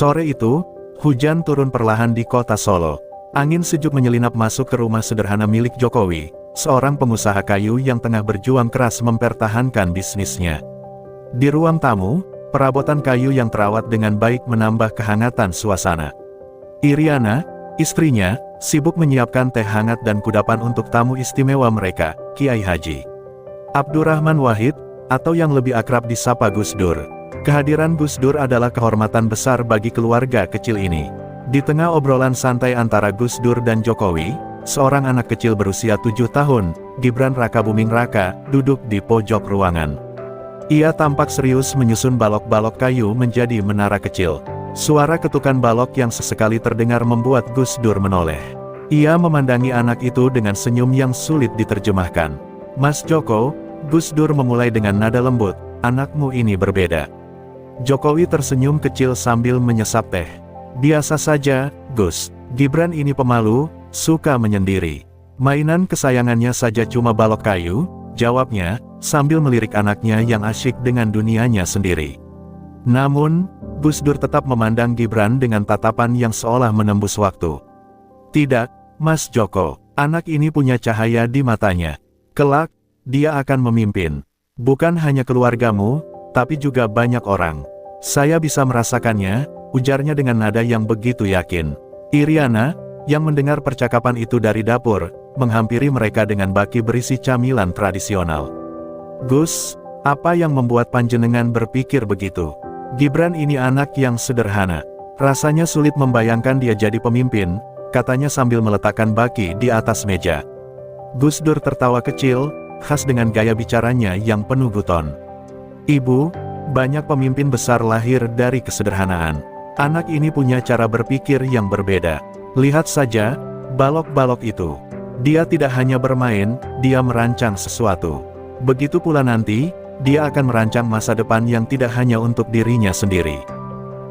Sore itu, hujan turun perlahan di kota Solo. Angin sejuk menyelinap masuk ke rumah sederhana milik Jokowi, seorang pengusaha kayu yang tengah berjuang keras mempertahankan bisnisnya. Di ruang tamu, perabotan kayu yang terawat dengan baik menambah kehangatan suasana. Iriana, istrinya, sibuk menyiapkan teh hangat dan kudapan untuk tamu istimewa mereka, Kiai Haji Abdurrahman Wahid, atau yang lebih akrab disapa Gus Dur. Kehadiran Gus Dur adalah kehormatan besar bagi keluarga kecil ini. Di tengah obrolan santai antara Gus Dur dan Jokowi, seorang anak kecil berusia 7 tahun, Gibran Rakabuming Raka, duduk di pojok ruangan. Ia tampak serius menyusun balok-balok kayu menjadi menara kecil. Suara ketukan balok yang sesekali terdengar membuat Gus Dur menoleh. Ia memandangi anak itu dengan senyum yang sulit diterjemahkan. "Mas Joko," Gus Dur memulai dengan nada lembut, "anakmu ini berbeda." Jokowi tersenyum kecil sambil menyesap teh. "Biasa saja, Gus. Gibran ini pemalu, suka menyendiri. Mainan kesayangannya saja cuma balok kayu," jawabnya, sambil melirik anaknya yang asyik dengan dunianya sendiri. Namun, Gus Dur tetap memandang Gibran dengan tatapan yang seolah menembus waktu. "Tidak, Mas Joko. Anak ini punya cahaya di matanya. Kelak, dia akan memimpin. Bukan hanya keluargamu, tapi juga banyak orang. Saya bisa merasakannya," ujarnya dengan nada yang begitu yakin. Iriana, yang mendengar percakapan itu dari dapur, menghampiri mereka dengan baki berisi camilan tradisional. "Gus, apa yang membuat panjenengan berpikir begitu? Gibran ini anak yang sederhana. Rasanya sulit membayangkan dia jadi pemimpin," katanya sambil meletakkan baki di atas meja. Gus Dur tertawa kecil, khas dengan gaya bicaranya yang penuh guton. "Ibu, banyak pemimpin besar lahir dari kesederhanaan. Anak ini punya cara berpikir yang berbeda. Lihat saja, balok-balok itu. Dia tidak hanya bermain, dia merancang sesuatu. Begitu pula nanti, dia akan merancang masa depan yang tidak hanya untuk dirinya sendiri."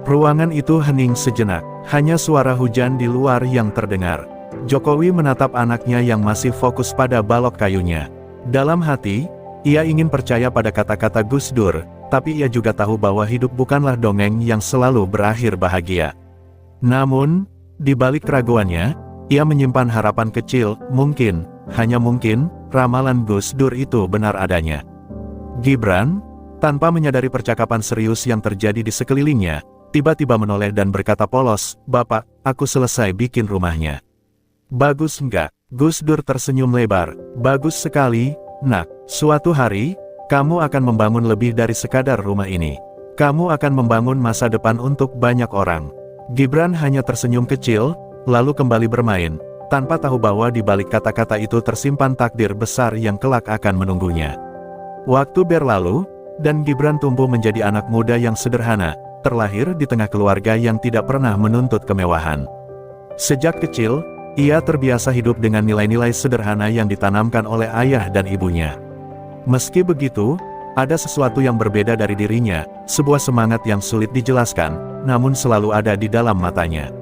Ruangan itu hening sejenak, hanya suara hujan di luar yang terdengar. Jokowi menatap anaknya yang masih fokus pada balok kayunya. Dalam hati, ia ingin percaya pada kata-kata Gus Dur, tapi ia juga tahu bahwa hidup bukanlah dongeng yang selalu berakhir bahagia. Namun, di balik keraguannya, ia menyimpan harapan kecil, mungkin, hanya mungkin, ramalan Gus Dur itu benar adanya. Gibran, tanpa menyadari percakapan serius yang terjadi di sekelilingnya, tiba-tiba menoleh dan berkata polos, "Bapak, aku selesai bikin rumahnya." "Bagus enggak?" Gus Dur tersenyum lebar. "Bagus sekali, Nak. Suatu hari, kamu akan membangun lebih dari sekadar rumah ini. Kamu akan membangun masa depan untuk banyak orang." Gibran hanya tersenyum kecil, lalu kembali bermain, tanpa tahu bahwa di balik kata-kata itu tersimpan takdir besar yang kelak akan menunggunya. Waktu berlalu, dan Gibran tumbuh menjadi anak muda yang sederhana, terlahir di tengah keluarga yang tidak pernah menuntut kemewahan. Sejak kecil, ia terbiasa hidup dengan nilai-nilai sederhana yang ditanamkan oleh ayah dan ibunya. Meski begitu, ada sesuatu yang berbeda dari dirinya, sebuah semangat yang sulit dijelaskan, namun selalu ada di dalam matanya.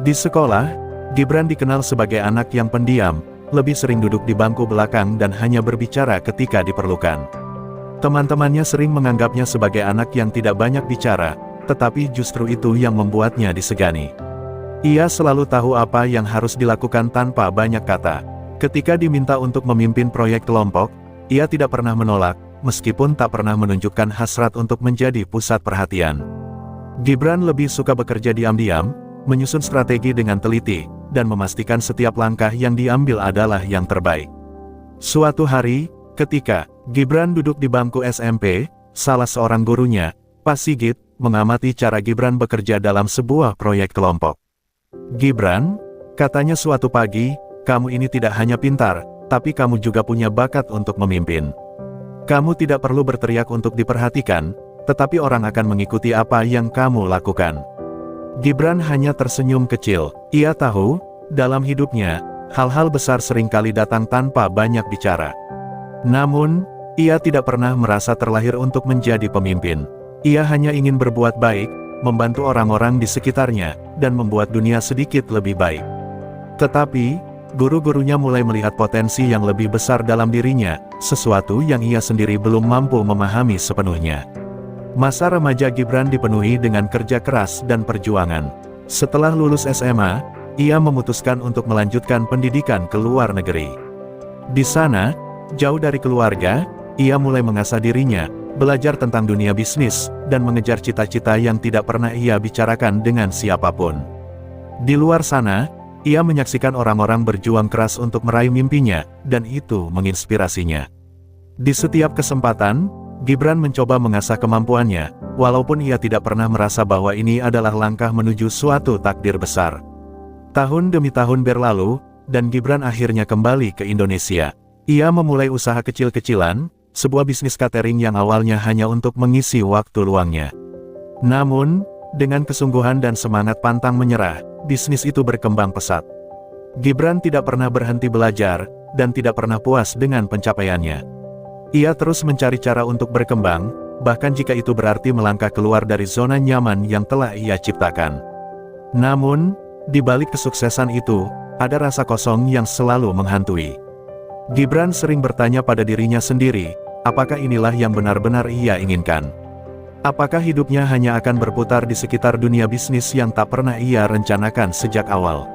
Di sekolah, Gibran dikenal sebagai anak yang pendiam, lebih sering duduk di bangku belakang dan hanya berbicara ketika diperlukan. Teman-temannya sering menganggapnya sebagai anak yang tidak banyak bicara, tetapi justru itu yang membuatnya disegani. Ia selalu tahu apa yang harus dilakukan tanpa banyak kata. Ketika diminta untuk memimpin proyek kelompok, ia tidak pernah menolak, meskipun tak pernah menunjukkan hasrat untuk menjadi pusat perhatian. Gibran lebih suka bekerja diam-diam, menyusun strategi dengan teliti, dan memastikan setiap langkah yang diambil adalah yang terbaik. Suatu hari, ketika Gibran duduk di bangku SMP, salah seorang gurunya, Pak Sigit, mengamati cara Gibran bekerja dalam sebuah proyek kelompok. "Gibran," katanya suatu pagi, "kamu ini tidak hanya pintar, tapi kamu juga punya bakat untuk memimpin. Kamu tidak perlu berteriak untuk diperhatikan, tetapi orang akan mengikuti apa yang kamu lakukan." Gibran hanya tersenyum kecil. Ia tahu, dalam hidupnya, hal-hal besar seringkali datang tanpa banyak bicara. Namun, ia tidak pernah merasa terlahir untuk menjadi pemimpin. Ia hanya ingin berbuat baik, membantu orang-orang di sekitarnya, dan membuat dunia sedikit lebih baik. Tetapi, guru-gurunya mulai melihat potensi yang lebih besar dalam dirinya, sesuatu yang ia sendiri belum mampu memahami sepenuhnya. Masa remaja Gibran dipenuhi dengan kerja keras dan perjuangan. Setelah lulus SMA, ia memutuskan untuk melanjutkan pendidikan ke luar negeri. Di sana, jauh dari keluarga, ia mulai mengasah dirinya, belajar tentang dunia bisnis, dan mengejar cita-cita yang tidak pernah ia bicarakan dengan siapapun. Di luar sana, ia menyaksikan orang-orang berjuang keras untuk meraih mimpinya, dan itu menginspirasinya. Di setiap kesempatan, Gibran mencoba mengasah kemampuannya, walaupun ia tidak pernah merasa bahwa ini adalah langkah menuju suatu takdir besar. Tahun demi tahun berlalu, dan Gibran akhirnya kembali ke Indonesia. Ia memulai usaha kecil-kecilan, sebuah bisnis catering yang awalnya hanya untuk mengisi waktu luangnya. Namun, dengan kesungguhan dan semangat pantang menyerah, bisnis itu berkembang pesat. Gibran tidak pernah berhenti belajar, dan tidak pernah puas dengan pencapaiannya. Ia terus mencari cara untuk berkembang, bahkan jika itu berarti melangkah keluar dari zona nyaman yang telah ia ciptakan. Namun, di balik kesuksesan itu, ada rasa kosong yang selalu menghantui. Gibran sering bertanya pada dirinya sendiri, apakah inilah yang benar-benar ia inginkan? Apakah hidupnya hanya akan berputar di sekitar dunia bisnis yang tak pernah ia rencanakan sejak awal?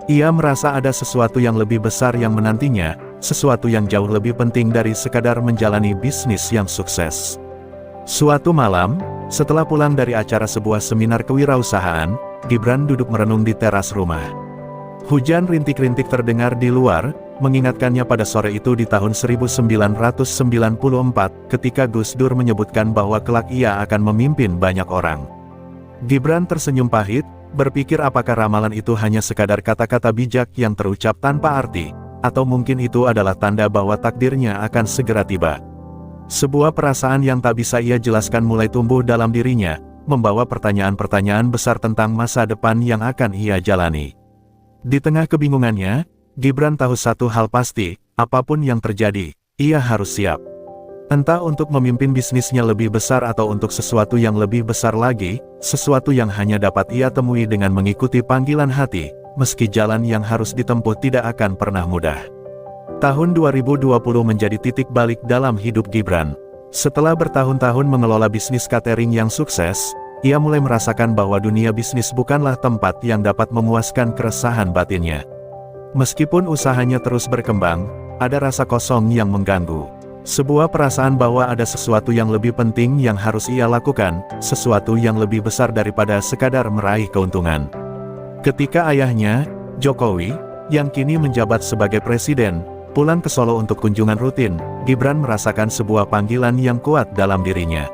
Ia merasa ada sesuatu yang lebih besar yang menantinya, sesuatu yang jauh lebih penting dari sekadar menjalani bisnis yang sukses. Suatu malam, setelah pulang dari acara sebuah seminar kewirausahaan, Gibran duduk merenung di teras rumah. Hujan rintik-rintik terdengar di luar, mengingatkannya pada sore itu di tahun 1994, ketika Gus Dur menyebutkan bahwa kelak ia akan memimpin banyak orang. Gibran tersenyum pahit, berpikir apakah ramalan itu hanya sekadar kata-kata bijak yang terucap tanpa arti, atau mungkin itu adalah tanda bahwa takdirnya akan segera tiba. Sebuah perasaan yang tak bisa ia jelaskan mulai tumbuh dalam dirinya, membawa pertanyaan-pertanyaan besar tentang masa depan yang akan ia jalani. Di tengah kebingungannya, Gibran tahu satu hal pasti, apapun yang terjadi, ia harus siap. Entah untuk memimpin bisnisnya lebih besar atau untuk sesuatu yang lebih besar lagi, sesuatu yang hanya dapat ia temui dengan mengikuti panggilan hati, meski jalan yang harus ditempuh tidak akan pernah mudah. Tahun 2020 menjadi titik balik dalam hidup Gibran. Setelah bertahun-tahun mengelola bisnis catering yang sukses, ia mulai merasakan bahwa dunia bisnis bukanlah tempat yang dapat memuaskan keresahan batinnya. Meskipun usahanya terus berkembang, ada rasa kosong yang mengganggu. Sebuah perasaan bahwa ada sesuatu yang lebih penting yang harus ia lakukan, sesuatu yang lebih besar daripada sekadar meraih keuntungan. Ketika ayahnya, Jokowi, yang kini menjabat sebagai presiden, pulang ke Solo untuk kunjungan rutin, Gibran merasakan sebuah panggilan yang kuat dalam dirinya.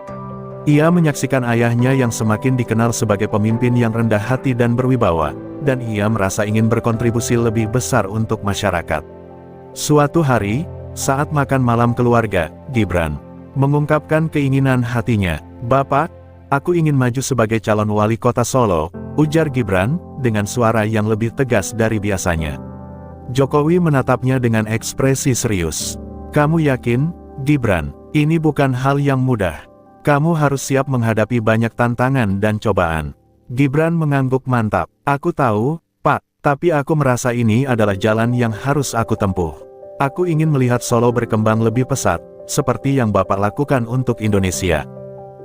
Ia menyaksikan ayahnya yang semakin dikenal sebagai pemimpin yang rendah hati dan berwibawa, dan ia merasa ingin berkontribusi lebih besar untuk masyarakat. Suatu hari, saat makan malam keluarga, Gibran mengungkapkan keinginan hatinya. "Bapak, aku ingin maju sebagai calon wali kota Solo," ujar Gibran, dengan suara yang lebih tegas dari biasanya. Jokowi menatapnya dengan ekspresi serius. "Kamu yakin, Gibran? Ini bukan hal yang mudah. Kamu harus siap menghadapi banyak tantangan dan cobaan." Gibran mengangguk mantap. "Aku tahu, Pak, tapi aku merasa ini adalah jalan yang harus aku tempuh. Aku ingin melihat Solo berkembang lebih pesat, seperti yang Bapak lakukan untuk Indonesia.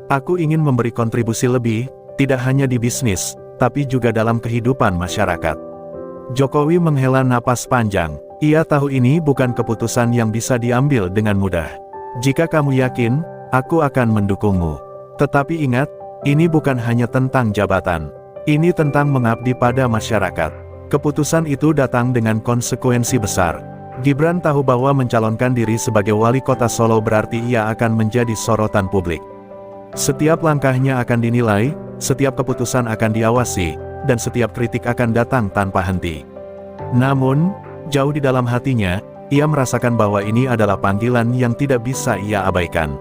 Aku ingin memberi kontribusi lebih, tidak hanya di bisnis, tapi juga dalam kehidupan masyarakat." Jokowi menghela napas panjang. Ia tahu ini bukan keputusan yang bisa diambil dengan mudah. "Jika kamu yakin, aku akan mendukungmu. Tetapi ingat, ini bukan hanya tentang jabatan. Ini tentang mengabdi pada masyarakat." Keputusan itu datang dengan konsekuensi besar. Gibran tahu bahwa mencalonkan diri sebagai wali kota Solo berarti ia akan menjadi sorotan publik. Setiap langkahnya akan dinilai, setiap keputusan akan diawasi, dan setiap kritik akan datang tanpa henti. Namun, jauh di dalam hatinya, ia merasakan bahwa ini adalah panggilan yang tidak bisa ia abaikan.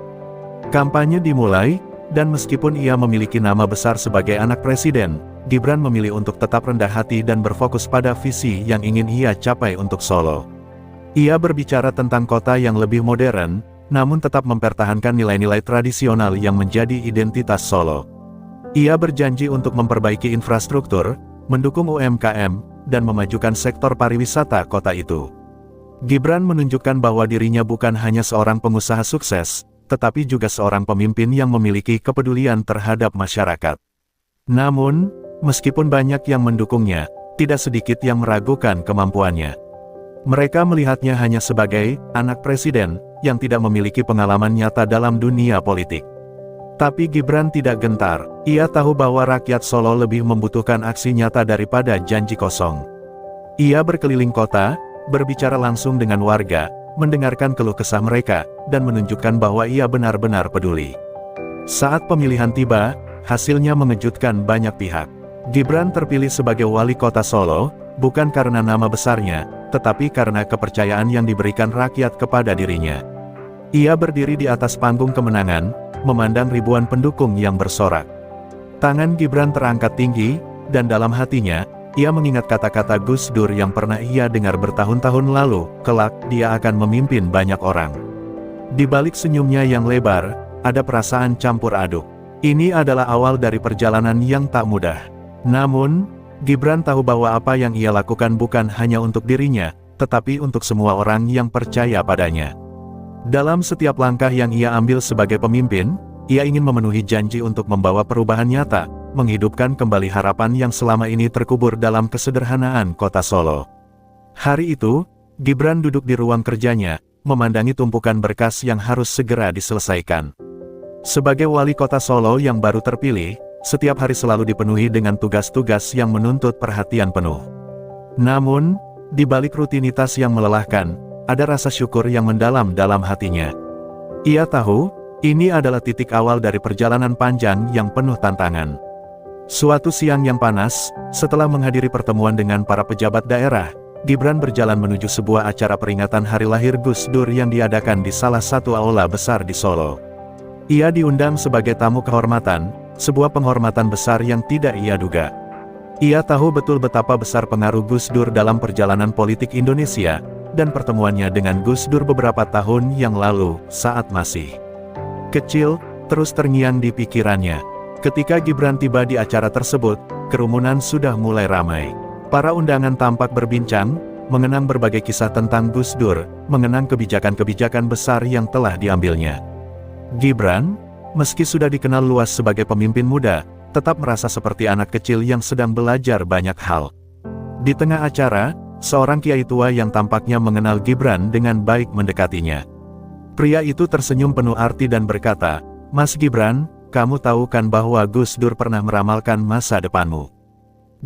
Kampanye dimulai, dan meskipun ia memiliki nama besar sebagai anak presiden, Gibran memilih untuk tetap rendah hati dan berfokus pada visi yang ingin ia capai untuk Solo. Ia berbicara tentang kota yang lebih modern, namun tetap mempertahankan nilai-nilai tradisional yang menjadi identitas Solo. Ia berjanji untuk memperbaiki infrastruktur, mendukung UMKM, dan memajukan sektor pariwisata kota itu. Gibran menunjukkan bahwa dirinya bukan hanya seorang pengusaha sukses, tetapi juga seorang pemimpin yang memiliki kepedulian terhadap masyarakat. Namun, meskipun banyak yang mendukungnya, tidak sedikit yang meragukan kemampuannya. Mereka melihatnya hanya sebagai anak presiden yang tidak memiliki pengalaman nyata dalam dunia politik. Tapi Gibran tidak gentar. Ia tahu bahwa rakyat Solo lebih membutuhkan aksi nyata daripada janji kosong. Ia berkeliling kota, berbicara langsung dengan warga, mendengarkan keluh kesah mereka, dan menunjukkan bahwa ia benar-benar peduli. Saat pemilihan tiba, hasilnya mengejutkan banyak pihak. Gibran terpilih sebagai wali kota Solo, bukan karena nama besarnya, tetapi karena kepercayaan yang diberikan rakyat kepada dirinya. Ia berdiri di atas panggung kemenangan, memandang ribuan pendukung yang bersorak. Tangan Gibran terangkat tinggi, dan dalam hatinya, ia mengingat kata-kata Gus Dur yang pernah ia dengar bertahun-tahun lalu, kelak dia akan memimpin banyak orang. Di balik senyumnya yang lebar, ada perasaan campur aduk. Ini adalah awal dari perjalanan yang tak mudah. Namun, Gibran tahu bahwa apa yang ia lakukan bukan hanya untuk dirinya, tetapi untuk semua orang yang percaya padanya. Dalam setiap langkah yang ia ambil sebagai pemimpin, ia ingin memenuhi janji untuk membawa perubahan nyata, menghidupkan kembali harapan yang selama ini terkubur dalam kesederhanaan kota Solo. Hari itu, Gibran duduk di ruang kerjanya, memandangi tumpukan berkas yang harus segera diselesaikan. Sebagai wali kota Solo yang baru terpilih, setiap hari selalu dipenuhi dengan tugas-tugas yang menuntut perhatian penuh. Namun, di balik rutinitas yang melelahkan, ada rasa syukur yang mendalam dalam hatinya. Ia tahu, ini adalah titik awal dari perjalanan panjang yang penuh tantangan. Suatu siang yang panas, setelah menghadiri pertemuan dengan para pejabat daerah, Gibran berjalan menuju sebuah acara peringatan hari lahir Gus Dur yang diadakan di salah satu aula besar di Solo. Ia diundang sebagai tamu kehormatan, sebuah penghormatan besar yang tidak ia duga. Ia tahu betul betapa besar pengaruh Gus Dur dalam perjalanan politik Indonesia, dan pertemuannya dengan Gus Dur beberapa tahun yang lalu, saat masih kecil, terus terngiang di pikirannya. Ketika Gibran tiba di acara tersebut, kerumunan sudah mulai ramai. Para undangan tampak berbincang, mengenang berbagai kisah tentang Gus Dur, mengenang kebijakan-kebijakan besar yang telah diambilnya. Gibran, meski sudah dikenal luas sebagai pemimpin muda, tetap merasa seperti anak kecil yang sedang belajar banyak hal. Di tengah acara, seorang kiai tua yang tampaknya mengenal Gibran dengan baik mendekatinya. Pria itu tersenyum penuh arti dan berkata, "Mas Gibran, kamu tahu kan bahwa Gus Dur pernah meramalkan masa depanmu?"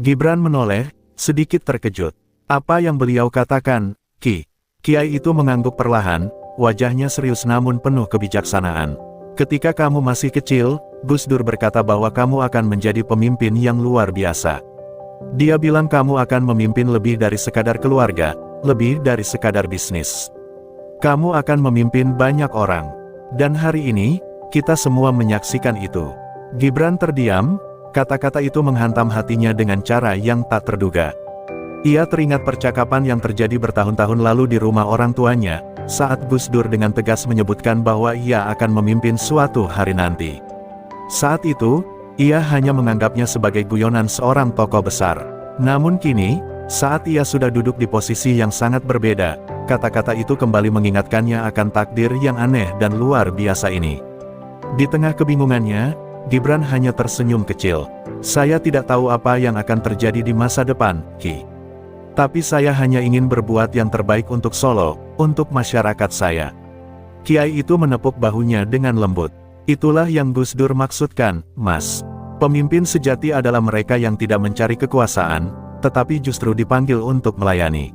Gibran menoleh, sedikit terkejut. Apa yang beliau katakan, Ki? Kiai itu mengangguk perlahan, wajahnya serius namun penuh kebijaksanaan. Ketika kamu masih kecil, Gus Dur berkata bahwa kamu akan menjadi pemimpin yang luar biasa. Dia bilang kamu akan memimpin lebih dari sekadar keluarga, lebih dari sekadar bisnis. Kamu akan memimpin banyak orang. Dan hari ini, kita semua menyaksikan itu. Gibran terdiam, kata-kata itu menghantam hatinya dengan cara yang tak terduga. Ia teringat percakapan yang terjadi bertahun-tahun lalu di rumah orang tuanya, saat Gus Dur dengan tegas menyebutkan bahwa ia akan memimpin suatu hari nanti. Saat itu, ia hanya menganggapnya sebagai guyonan seorang tokoh besar. Namun kini, saat ia sudah duduk di posisi yang sangat berbeda, kata-kata itu kembali mengingatkannya akan takdir yang aneh dan luar biasa ini. Di tengah kebingungannya, Gibran hanya tersenyum kecil. Saya tidak tahu apa yang akan terjadi di masa depan, Ki. Tapi saya hanya ingin berbuat yang terbaik untuk Solo, untuk masyarakat saya. Kiai itu menepuk bahunya dengan lembut. Itulah yang Gus Dur maksudkan, Mas. Pemimpin sejati adalah mereka yang tidak mencari kekuasaan, tetapi justru dipanggil untuk melayani.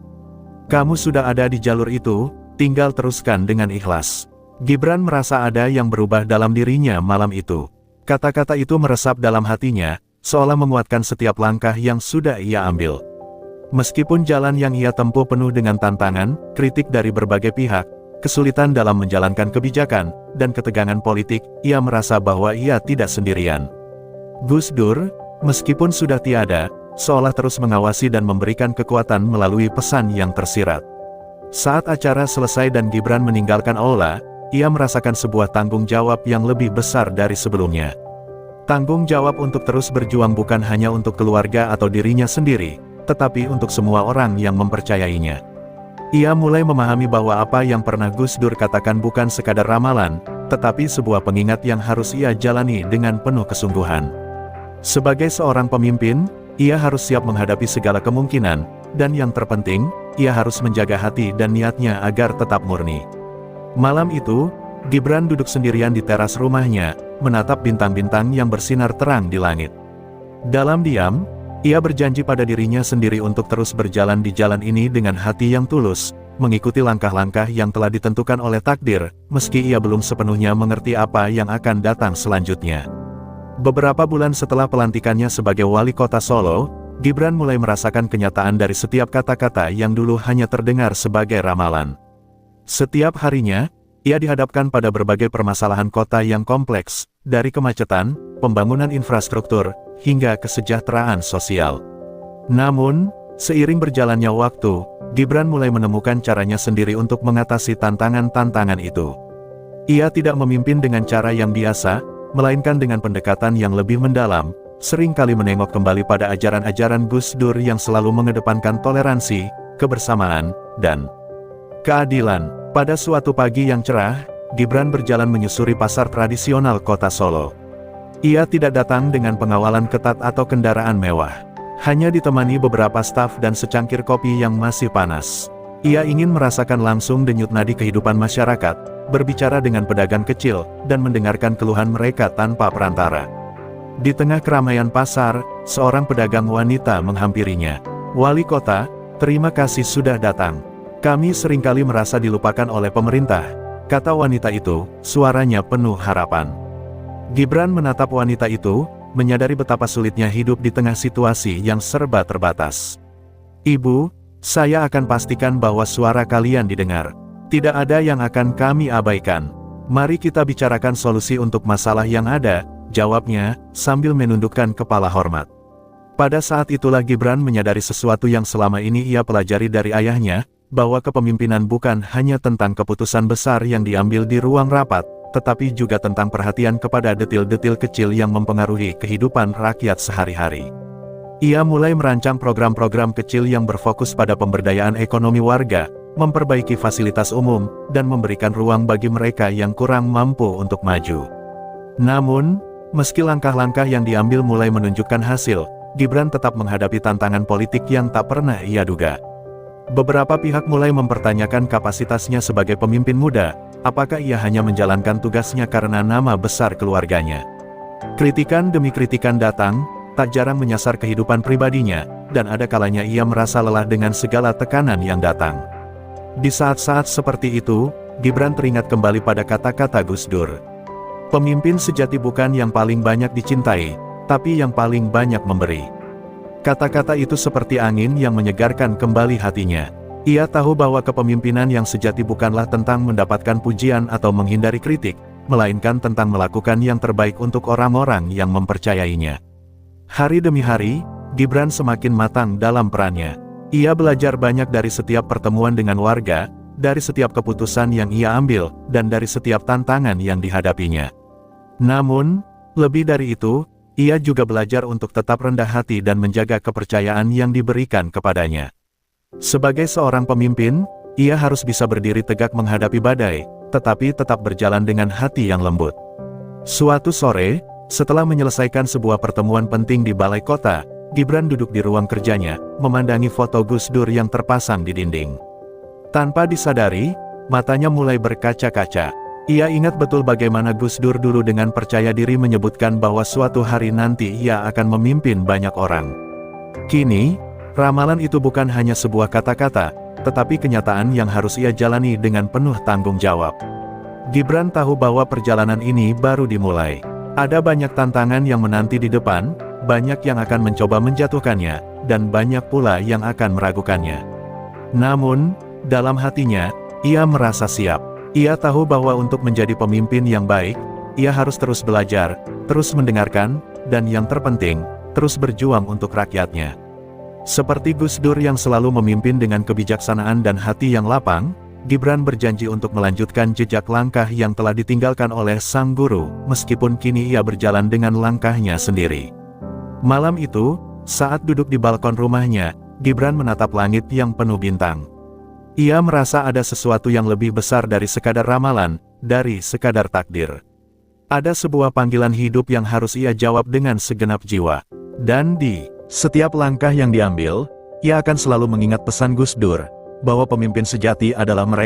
Kamu sudah ada di jalur itu, tinggal teruskan dengan ikhlas. Gibran merasa ada yang berubah dalam dirinya malam itu. Kata-kata itu meresap dalam hatinya, seolah menguatkan setiap langkah yang sudah ia ambil. Meskipun jalan yang ia tempuh penuh dengan tantangan, kritik dari berbagai pihak, kesulitan dalam menjalankan kebijakan, dan ketegangan politik, ia merasa bahwa ia tidak sendirian. Gus Dur, meskipun sudah tiada, seolah terus mengawasi dan memberikan kekuatan melalui pesan yang tersirat. Saat acara selesai dan Gibran meninggalkan aula, ia merasakan sebuah tanggung jawab yang lebih besar dari sebelumnya. Tanggung jawab untuk terus berjuang bukan hanya untuk keluarga atau dirinya sendiri, tetapi untuk semua orang yang mempercayainya. Ia mulai memahami bahwa apa yang pernah Gus Dur katakan bukan sekadar ramalan, tetapi sebuah pengingat yang harus ia jalani dengan penuh kesungguhan. Sebagai seorang pemimpin, ia harus siap menghadapi segala kemungkinan, dan yang terpenting, ia harus menjaga hati dan niatnya agar tetap murni. Malam itu, Gibran duduk sendirian di teras rumahnya, menatap bintang-bintang yang bersinar terang di langit. Dalam diam, ia berjanji pada dirinya sendiri untuk terus berjalan di jalan ini dengan hati yang tulus, mengikuti langkah-langkah yang telah ditentukan oleh takdir, meski ia belum sepenuhnya mengerti apa yang akan datang selanjutnya. Beberapa bulan setelah pelantikannya sebagai wali kota Solo, Gibran mulai merasakan kenyataan dari setiap kata-kata yang dulu hanya terdengar sebagai ramalan. Setiap harinya, ia dihadapkan pada berbagai permasalahan kota yang kompleks, dari kemacetan, pembangunan infrastruktur, hingga kesejahteraan sosial. Namun, seiring berjalannya waktu, Gibran mulai menemukan caranya sendiri untuk mengatasi tantangan-tantangan itu. Ia tidak memimpin dengan cara yang biasa, melainkan dengan pendekatan yang lebih mendalam, seringkali menengok kembali pada ajaran-ajaran Gus Dur yang selalu mengedepankan toleransi, kebersamaan, dan keadilan. Pada suatu pagi yang cerah, Gibran berjalan menyusuri pasar tradisional kota Solo. Ia tidak datang dengan pengawalan ketat atau kendaraan mewah. Hanya ditemani beberapa staf dan secangkir kopi yang masih panas. Ia ingin merasakan langsung denyut nadi kehidupan masyarakat, berbicara dengan pedagang kecil, dan mendengarkan keluhan mereka tanpa perantara. Di tengah keramaian pasar, seorang pedagang wanita menghampirinya. "Wali kota, terima kasih sudah datang. Kami seringkali merasa dilupakan oleh pemerintah," kata wanita itu, suaranya penuh harapan. Gibran menatap wanita itu, menyadari betapa sulitnya hidup di tengah situasi yang serba terbatas. "Ibu, saya akan pastikan bahwa suara kalian didengar. Tidak ada yang akan kami abaikan. Mari kita bicarakan solusi untuk masalah yang ada," jawabnya, sambil menundukkan kepala hormat. Pada saat itulah Gibran menyadari sesuatu yang selama ini ia pelajari dari ayahnya, bahwa kepemimpinan bukan hanya tentang keputusan besar yang diambil di ruang rapat, tetapi juga tentang perhatian kepada detil-detil kecil yang mempengaruhi kehidupan rakyat sehari-hari. Ia mulai merancang program-program kecil yang berfokus pada pemberdayaan ekonomi warga, memperbaiki fasilitas umum, dan memberikan ruang bagi mereka yang kurang mampu untuk maju. Namun, meski langkah-langkah yang diambil mulai menunjukkan hasil, Gibran tetap menghadapi tantangan politik yang tak pernah ia duga. Beberapa pihak mulai mempertanyakan kapasitasnya sebagai pemimpin muda, apakah ia hanya menjalankan tugasnya karena nama besar keluarganya. Kritikan demi kritikan datang, tak jarang menyasar kehidupan pribadinya, dan ada kalanya ia merasa lelah dengan segala tekanan yang datang. Di saat-saat seperti itu, Gibran teringat kembali pada kata-kata Gus Dur. "Pemimpin sejati bukan yang paling banyak dicintai, tapi yang paling banyak memberi." Kata-kata itu seperti angin yang menyegarkan kembali hatinya. Ia tahu bahwa kepemimpinan yang sejati bukanlah tentang mendapatkan pujian atau menghindari kritik, melainkan tentang melakukan yang terbaik untuk orang-orang yang mempercayainya. Hari demi hari, Gibran semakin matang dalam perannya. Ia belajar banyak dari setiap pertemuan dengan warga, dari setiap keputusan yang ia ambil, dan dari setiap tantangan yang dihadapinya. Namun, lebih dari itu, ia juga belajar untuk tetap rendah hati dan menjaga kepercayaan yang diberikan kepadanya. Sebagai seorang pemimpin, ia harus bisa berdiri tegak menghadapi badai, tetapi tetap berjalan dengan hati yang lembut. Suatu sore, setelah menyelesaikan sebuah pertemuan penting di balai kota, Gibran duduk di ruang kerjanya, memandangi foto Gus Dur yang terpasang di dinding. Tanpa disadari, matanya mulai berkaca-kaca. Ia ingat betul bagaimana Gus Dur dulu dengan percaya diri menyebutkan bahwa suatu hari nanti ia akan memimpin banyak orang. Kini, ramalan itu bukan hanya sebuah kata-kata, tetapi kenyataan yang harus ia jalani dengan penuh tanggung jawab. Gibran tahu bahwa perjalanan ini baru dimulai. Ada banyak tantangan yang menanti di depan, banyak yang akan mencoba menjatuhkannya, dan banyak pula yang akan meragukannya. Namun, dalam hatinya, ia merasa siap. Ia tahu bahwa untuk menjadi pemimpin yang baik, ia harus terus belajar, terus mendengarkan, dan yang terpenting, terus berjuang untuk rakyatnya. Seperti Gus Dur yang selalu memimpin dengan kebijaksanaan dan hati yang lapang, Gibran berjanji untuk melanjutkan jejak langkah yang telah ditinggalkan oleh sang guru, meskipun kini ia berjalan dengan langkahnya sendiri. Malam itu, saat duduk di balkon rumahnya, Gibran menatap langit yang penuh bintang. Ia merasa ada sesuatu yang lebih besar dari sekadar ramalan, dari sekadar takdir. Ada sebuah panggilan hidup yang harus ia jawab dengan segenap jiwa. Dan di setiap langkah yang diambil, ia akan selalu mengingat pesan Gus Dur, bahwa pemimpin sejati adalah mereka